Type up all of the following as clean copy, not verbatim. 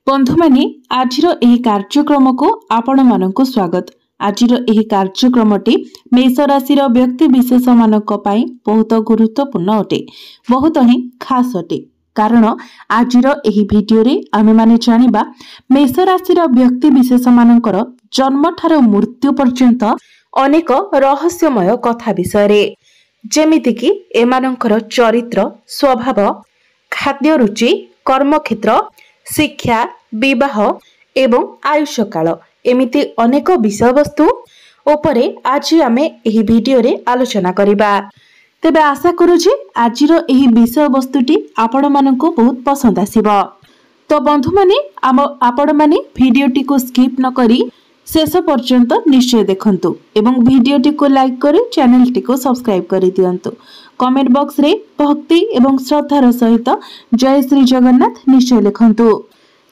बंधु माने आजिर एही कार्यक्रम को आपण मानकु स्वागत। आजिर एही कार्यक्रमटी मेष राशि व्यक्ति विशेष मानक पई बहुत गुरुत्वपूर्ण अटे, बहुत ही खास अटे। कारण आजिर एही भिडियो रे आमे माने जानिबा मेष राशि व्यक्ति विशेष मानकर जन्म ठारो मृत्यु पर्यंत अनेक रहस्यमय कथा विषय रे, जेमिति कि एमानकर चरित्र, स्वभाव, खाद्य रुचि, कर्मक्षेत्र, शिक्षा, विवाह एवं आयुष्य काल एमिति अनेक विषय वस्तु उपरे आज आमे एही भिडियो रे आलोचना करिबा। तेबे आशा करू जे आजिर एही विषय वस्तुटी आपण मानकु बहुत पसंद आसीबो। तो बंधु माने आपण माने भिडियोटी को स्किप न करी शेष पर्यंत निश्चय देखंतु एवं भिडियोटी को लाइक करी चैनल टी को सब्सक्राइब करी दियंतु। कमेंट बॉक्स रे भक्ति एवं श्रद्धार सहित जय श्री जगन्नाथ निश्चय लिखंतु।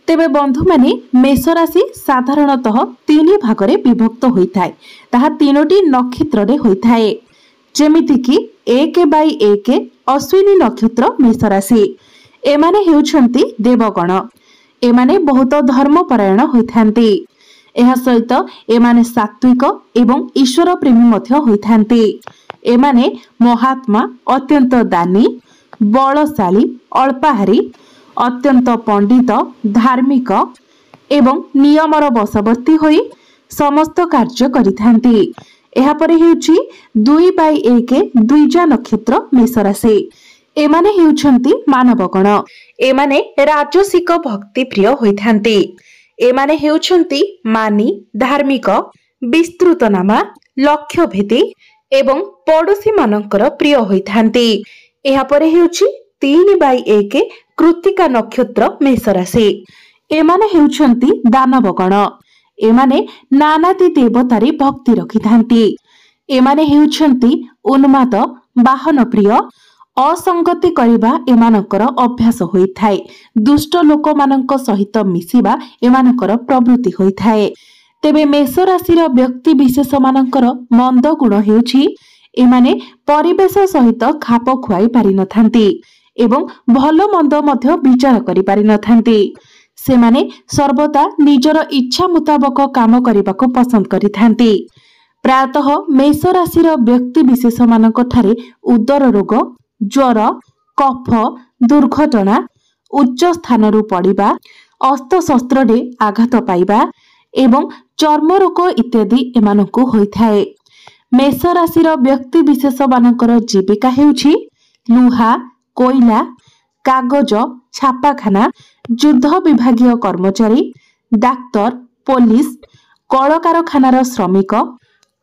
तेबे बंधु माने मेष राशि साधारणतः 3 भाग रे विभक्त होइथाय। ताहा 3टी नक्षत्र रे होइथाय, जेमिति कि 1/1 अश्विनी नक्षत्र मेष राशि। एमाने हेउछंती देवगण। एमाने बहुत धर्मपरायण होइथांती। एहा सहित एमाने सात्विक एवं ईश्वर प्रेमी मध्य होइथांती। एमाने महात्मा, अत्यंत दानी, बलशाली, अल्पाहारी, अत्यंत पंडित, धार्मिक एवं नियमर बशवर्ती होई समस्त कार्य करिथांती। एहा परे हेउची 2/1 द्विजा नक्षत्र मेष राशि। एमाने हेउछंती मानवगण। एमाने राजसिक भक्ति प्रिय होइथांती। एमाने हेउछंती मानी, धार्मिक, विस्तृत नामा, लक्ष्य भेदी एवं पड़ोशी मानकर प्रिय होइथांती। एहा परे हेउची 3/1 कृत्तिका नक्षत्र मेष राशि। एमाने हेउछंती दानवगण। एमाने नानादी देवतारी भक्ति रखिथांती। एमाने हेउछंती उन्माद, वाहन प्रिय, असंगति करिबा एमानकर अभ्यास होइथाय। दुष्ट लोक मानक सहित मिसिबा एमानकर प्रवृत्ति होइथाय। तेबे मेष राशि व्यक्ति विशेष मानकर मंद गुण हेउछि एमाने परिवेश सहित खाप खुआई पारि नथांती एवं भल मंद मध्य विचार करि पारि नथांती। सेमाने सर्वदा निजर इच्छा मुताबक काम करिबाको पसंद करिथांती। प्रायतः मेष राशि व्यक्ति विशेष मानक ठारे उदर रोग, ज्वर, कफ, दुर्घटना, उच्च स्थानरू पड़िबा, अस्त्र रे आघात पाइबा एवं चर्म रोग इत्यादि एमानकु होइथाय। मेष राशि व्यक्ति विशेष मानकर जीविका हेउछि लुहा, कोइला, कागज, छापाखाना, युद्ध विभागीय कर्मचारी, डाक्तर, पुलिस, कल कारखानार श्रमिक,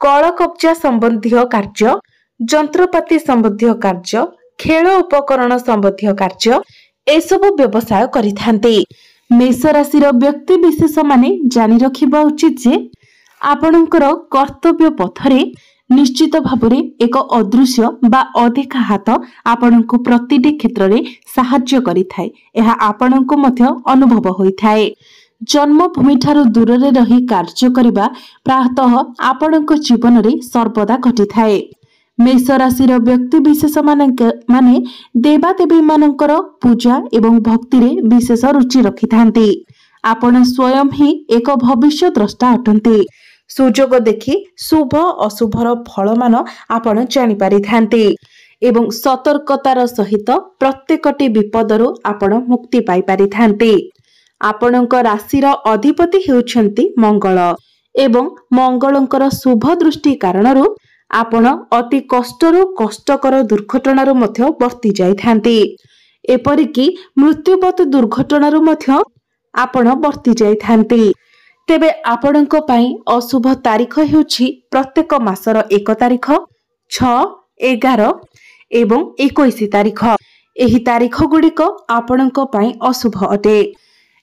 कल कब्जा संबंधी कार्य, जंत्रपाति संबंधी कार्य, खेल उपकरण संबंधी कार्य एसबु व्यवसाय करिथांती। मेष राशि व्यक्ति विशेष माने जानि रखिबा उचित जे आपणकर कर्तव्य पथरे निश्चित भावरे एक अदृश्य बा अधिका हाथ आपणको प्रतिटी क्षेत्र रे सहाय्य करिथाय। एहा आपणको मध्य अनुभव होइथाय। जन्मभूमि ठारू दूर रे रही कार्य करिबा प्रायतः आपणको जीवन रे सर्वदा घटिथाय। मेष राशि व्यक्ति विशेष माने देवादेवी मानकर पूजा एवं भक्ति रे विशेष रुचि रखिथांती। आपण स्वयं ही एक भविष्य द्रष्टा अटंती। सुजोग देखि शुभ अशुभर फल मान आपण जानि पारिथांती एवं सतर्कतार सहित प्रत्येकटी विपदरु आपण मुक्ति पाई पारिथांती। आपणक राशिर अधिपति हेउछंती मंगल एवं मंगलंकर शुभ दृष्टि कारणरु आपण अति कष्टरु कष्टकर दुर्घटनारु मध्य वर्ती जाइथांती। एपरिकी मृत्युपथ दुर्घटनारु मध्य आपण वर्ती जाइथांती। तेबे आपणक पई अशुभ तारीख हेउछि प्रत्येक मासर 1 तारीख, 6, 11 एवं 21 तारीख। एही तारीख गुड़िक आपणक पई अशुभ अटे।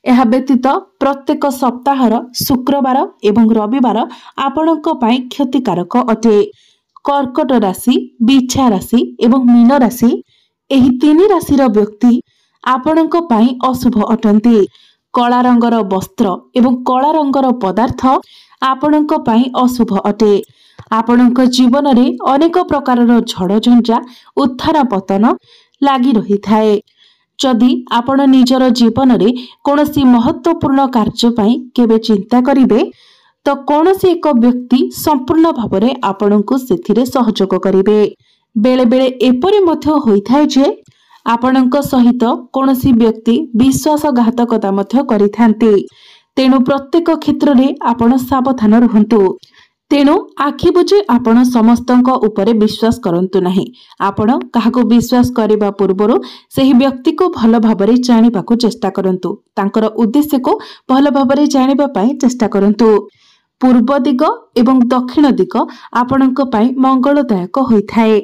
एहा व्यतीत प्रत्येक सप्ताहर शुक्रवार एवं रविवार आपणक पई क्षतिकारक अटे। कर्कट राशि, बिछा राशि एवं मीन राशि एही 3 राशिर व्यक्ति आपणक पई अशुभ अटंती। कला रंगर वस्त्र एवं कला रंगर पदार्थ आपणक पई अशुभ अटे। आपणक जीवन रे अनेक प्रकारर झड़ झंझा, उत्थान पतन लागि रही थाए। जदि आपण निजर जीवन में कौनसी महत्वपूर्ण कार्य पाई केबे चिंता करिवे तो कौनसी एक व्यक्ति संपूर्ण भाव में आपण को सेथिरे सहयोग करिवे। बेले बेले एपरि मध्य होइथाय जे आपणक सहित कौनसी व्यक्ति विश्वासघातकता मध्य करिथांती। तेणु प्रत्येक क्षेत्र में आपण सावधान रहंतु। तेणु आखि बुझे आपण समस्तंक उपरे विश्वास करंतु नाही। आपण काहाको विश्वास करिबा पूर्वरु सही व्यक्ति को भल भाबरे जानिबाकू चेष्टा करंतु। तांकर उद्देश्य को भल भाबरे जानिबा पई चेष्टा करंतु। पूर्व दिग एवं दक्षिण दिग आपणक पई मंगलदायक होइथाय।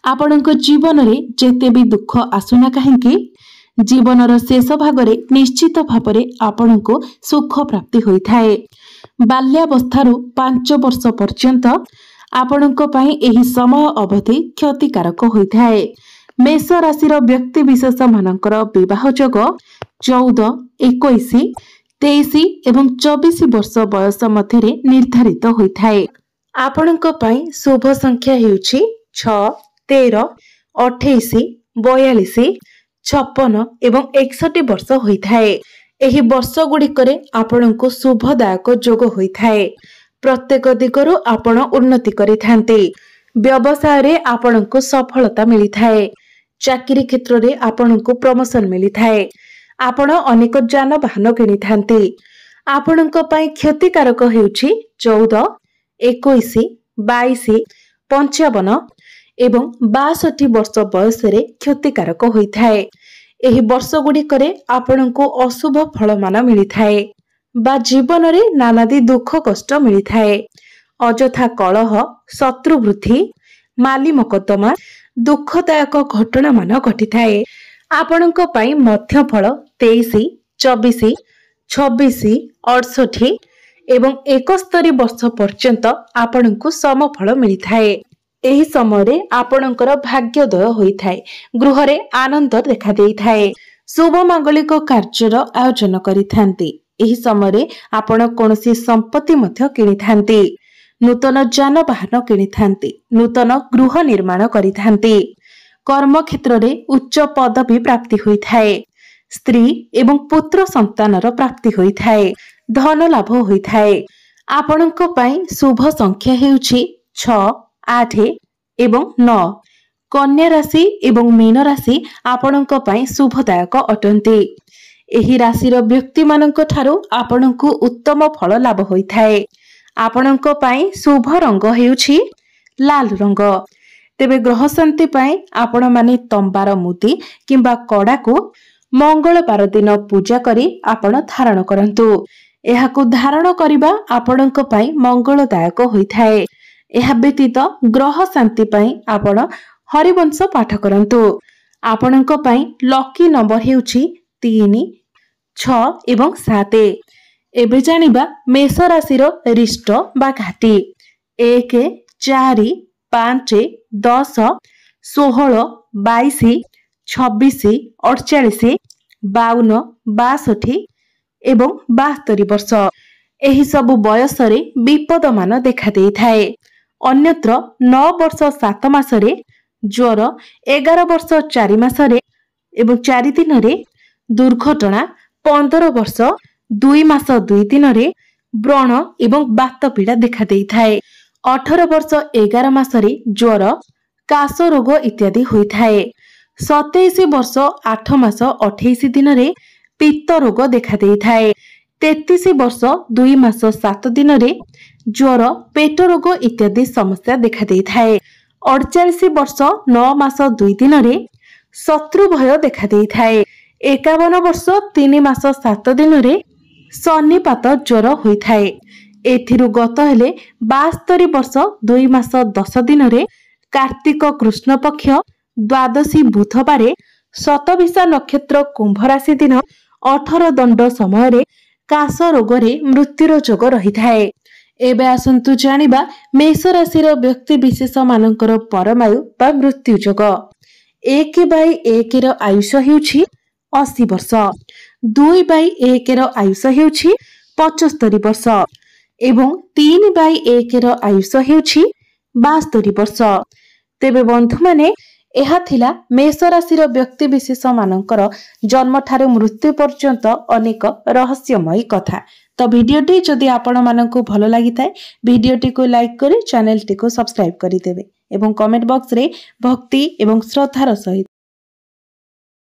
आपणक जीवन रे जेते भी दुख आसुना काहेकि जीवनर शेष भागरे निश्चित भावरे आपणको सुख प्राप्ति होइथाय। बाल्यावस्थारु 5 वर्ष पर्यंत आपणक पई एही समय अवधि क्षतिकारक होइथाय। मेष राशि व्यक्ति विशेष मानकर विवाह योग 14, 21, 23 एवं 24 वर्ष बयस मध्य निर्धारित होइथाय। आपणक पई शुभ संख्या हेउछि 6, 13, 28, 42, 56 एवं 61 वर्ष होइथाय। एही वर्ष गुड़िकरे आपणको शुभदायक जोग होइथाय। प्रत्येक दिगरु आपण उन्नति करिथांते। व्यवसाय रे आपणको सफलता मिलिथाय। चाकरी क्षेत्र रे आपणको प्रमोशन मिलिथाय। आपण अनेक जानवाहन किनिथांते। आपणको पई क्षतिकारक हेउछि 14, 21, 22, 55 एवं 62 वर्ष बयस रे क्षतिकारक होइथाय। एही वर्ष गुड़िकरे आपणको अशुभ फल मान मिलिथाय बा जीवन रे नानादी दुख कष्ट मिलिथाय। अजथा कलह, शत्रुवृद्धि, माली मकद्दमा, दुखदायक घटना मान घटिथाय। आपणको पई मध्य फल 23, 24, 26, 68 एवं 71 वर्ष पर्यंत आपणको समफल मिलिथाय। एही समय आपणकर भाग्योदय होइथाय। गृह रे आनंद देखा देइथाय। शुभ मांगलिक कार्यर आयोजन करिथांती। एही समय आपण कोनोसी संपत्ति मध्य किनिथांती। नूतन जानवाहन किनिथांती। नूतन गृह निर्माण करिथांती। कर्म क्षेत्र रे उच्च पदवी प्राप्ति होइथाय। स्त्री एवं पुत्र संतानर प्राप्ति होइथाय। धन लाभ होइथाय। आपणक पई शुभ संख्या हेउछि 6, 8 एवं 9। कन्या राशि एवं मीन राशि आपणक पई शुभदायक अटंती। एही राशि व्यक्ति मानक ठारू आपणको उत्तम फल लाभ होइथाय। आपणक पई शुभ रंग हेउछि लाल रंग। तेबे ग्रह शांति पई आपण माने तंबार मुदी किंबा कड़ा को मंगलवार दिन पूजा करी आपण धारण करंतु। एहाकु धारण करिबा आपणक पई मंगलदायक होइथाय। एहा व्यतीत ग्रह शांति पई आपण हरिवंश पाठ करंतु। आपणक पई लकी नंबर हेउछि 3, 6 एवं 7। एबे जानिबा मेष राशि रिष्ट बा घाटी। 1, 4, 5, 10, 16, 22, 26, 48, 52, 62 एवं 72 वर्ष। एही सब बयस रे विपद मान देखा देइथाय। अन्यत्र 9 वर्ष 7 मासरे ज्वर, 11 वर्ष 4 मासरे एवं 4 दिन रे दुर्घटना, 15 वर्ष 2 मास 2 दिन रे व्रण एवं बात पीड़ा देखा देइथाय। 18 वर्ष 11 मासरे ज्वर, काश रोग इत्यादि होइथाय। 27 वर्ष 8 मास 28 दिन रे पित्त रोग देखा देइथाय। 33 वर्ष 2 मास 7 दिन रे ज्वर, पेट रोग इत्यादि समस्या देखा देइथाय। 48 वर्ष 9 मास 2 दिन रे शत्रु भय देखा देइथाय। 51 वर्ष 3 मास 7 दिन रे सन्निपात ज्वर होइथाय। एथिरु गत हेले 72 वर्ष 2 मास 10 दिन रे कार्तिक कृष्ण पक्ष द्वादशी बुधवार शतभिषा नक्षत्र कुंभ राशि दिन 18 दंड समय रे काश रोग रे मृत्युर जोग रहिथाय। एबे आसंतु जानिबा मेष राशि व्यक्ति विशेष मानकर परमायु बा मृत्यु जोग। 1/1 र आयुष हेउछि 80 वर्ष। 2/1 र आयुष हेउछि 75 वर्ष एवं 3/1 र आयुष हेउछि 72 वर्ष। तेबे बंधु माने ଏହା ଥିଲା मेष राशि व्यक्तिविशेष मानकर जन्म ठारू मृत्यु पर्यंत अनेक रहस्यमयी कथा। तो भिडियोटी जदि आपण मानकु भल लगी थाए भिडियोटी को लाइक करी चैनल टी को सब्सक्राइब करी देबे एवं कमेंट बॉक्स रे भक्ति एवं श्रद्धार सहित